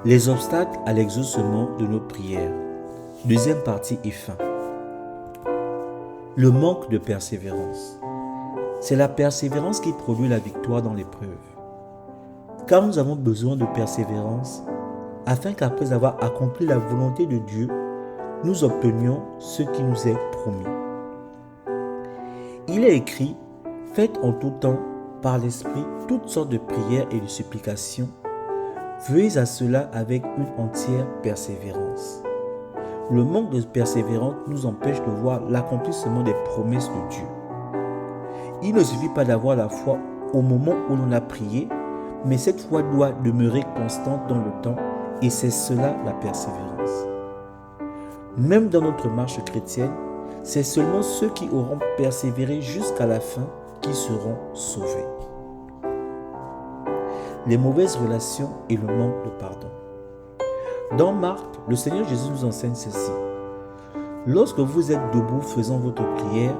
Les obstacles à l'exaucement de nos prières. Deuxième partie et fin. Le manque de persévérance. C'est la persévérance qui produit la victoire dans l'épreuve. Car nous avons besoin de persévérance afin qu'après avoir accompli la volonté de Dieu, nous obtenions ce qui nous est promis. Il est écrit, faites en tout temps par l'Esprit toutes sortes de prières et de supplications. Veuillez à cela avec une entière persévérance. Le manque de persévérance nous empêche de voir l'accomplissement des promesses de Dieu. Il ne suffit pas d'avoir la foi au moment où l'on a prié, mais cette foi doit demeurer constante dans le temps et c'est cela la persévérance. Même dans notre marche chrétienne, c'est seulement ceux qui auront persévéré jusqu'à la fin qui seront sauvés. Les mauvaises relations et le manque de pardon. Dans Marc, le Seigneur Jésus nous enseigne ceci. Lorsque vous êtes debout faisant votre prière,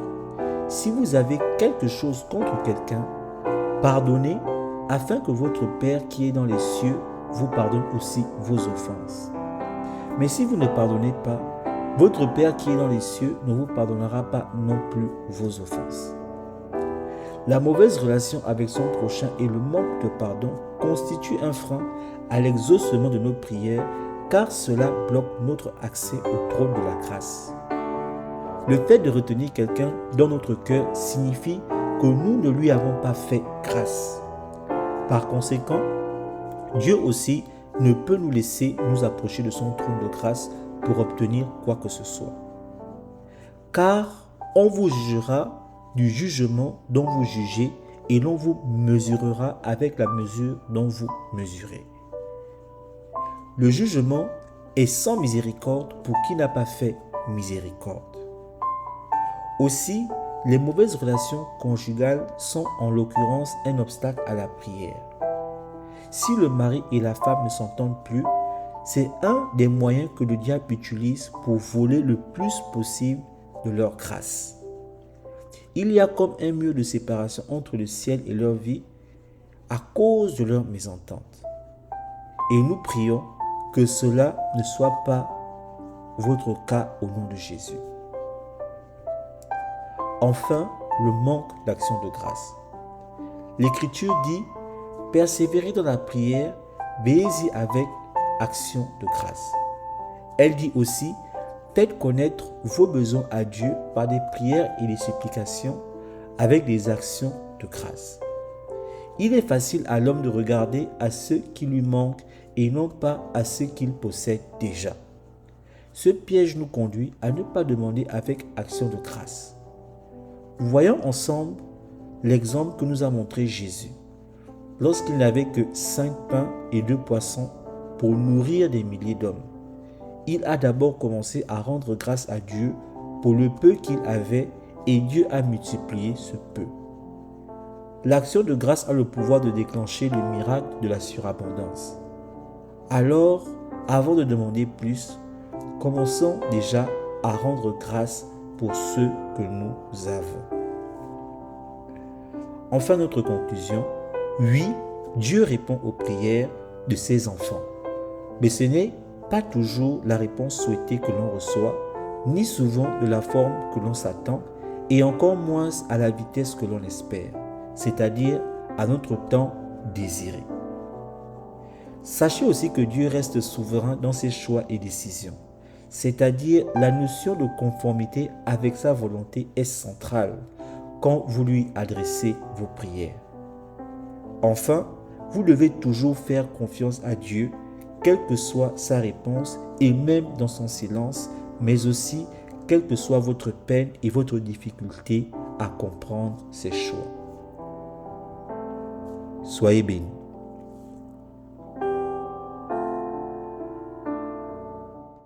si vous avez quelque chose contre quelqu'un, pardonnez afin que votre Père qui est dans les cieux vous pardonne aussi vos offenses. Mais si vous ne pardonnez pas, votre Père qui est dans les cieux ne vous pardonnera pas non plus vos offenses. La mauvaise relation avec son prochain et le manque de pardon constituent un frein à l'exaucement de nos prières car cela bloque notre accès au trône de la grâce. Le fait de retenir quelqu'un dans notre cœur signifie que nous ne lui avons pas fait grâce. Par conséquent, Dieu aussi ne peut nous laisser nous approcher de son trône de grâce pour obtenir quoi que ce soit. Car on vous jugera du jugement dont vous jugez et l'on vous mesurera avec la mesure dont vous mesurez. Le jugement est sans miséricorde pour qui n'a pas fait miséricorde. Aussi, les mauvaises relations conjugales sont en l'occurrence un obstacle à la prière. Si le mari et la femme ne s'entendent plus, c'est un des moyens que le diable utilise pour voler le plus possible de leur grâce. Il y a comme un mur de séparation entre le ciel et leur vie à cause de leur mésentente. Et nous prions que cela ne soit pas votre cas au nom de Jésus. Enfin, le manque d'action de grâce. L'Écriture dit « Persévérez dans la prière, veillez-y avec action de grâce ». Elle dit aussi « Faites connaître vos besoins à Dieu par des prières et des supplications avec des actions de grâce ». Il est facile à l'homme de regarder à ce qui lui manque et non pas à ce qu'il possède déjà. Ce piège nous conduit à ne pas demander avec action de grâce. Voyons ensemble l'exemple que nous a montré Jésus. Lorsqu'il n'avait que 5 pains et 2 poissons pour nourrir des milliers d'hommes, il a d'abord commencé à rendre grâce à Dieu pour le peu qu'il avait et Dieu a multiplié ce peu. L'action de grâce a le pouvoir de déclencher le miracle de la surabondance. Alors, avant de demander plus, commençons déjà à rendre grâce pour ce que nous avons. Enfin, notre conclusion, oui, Dieu répond aux prières de ses enfants. Mais ce n'est pas toujours la réponse souhaitée que l'on reçoit, ni souvent de la forme que l'on s'attend, et encore moins à la vitesse que l'on espère, c'est-à-dire à notre temps désiré. Sachez aussi que Dieu reste souverain dans ses choix et décisions. C'est-à-dire la notion de conformité avec sa volonté est centrale quand vous lui adressez vos prières. Enfin, vous devez toujours faire confiance à Dieu, quelle que soit sa réponse et même dans son silence, mais aussi quelle que soit votre peine et votre difficulté à comprendre ses choix. Soyez bénis.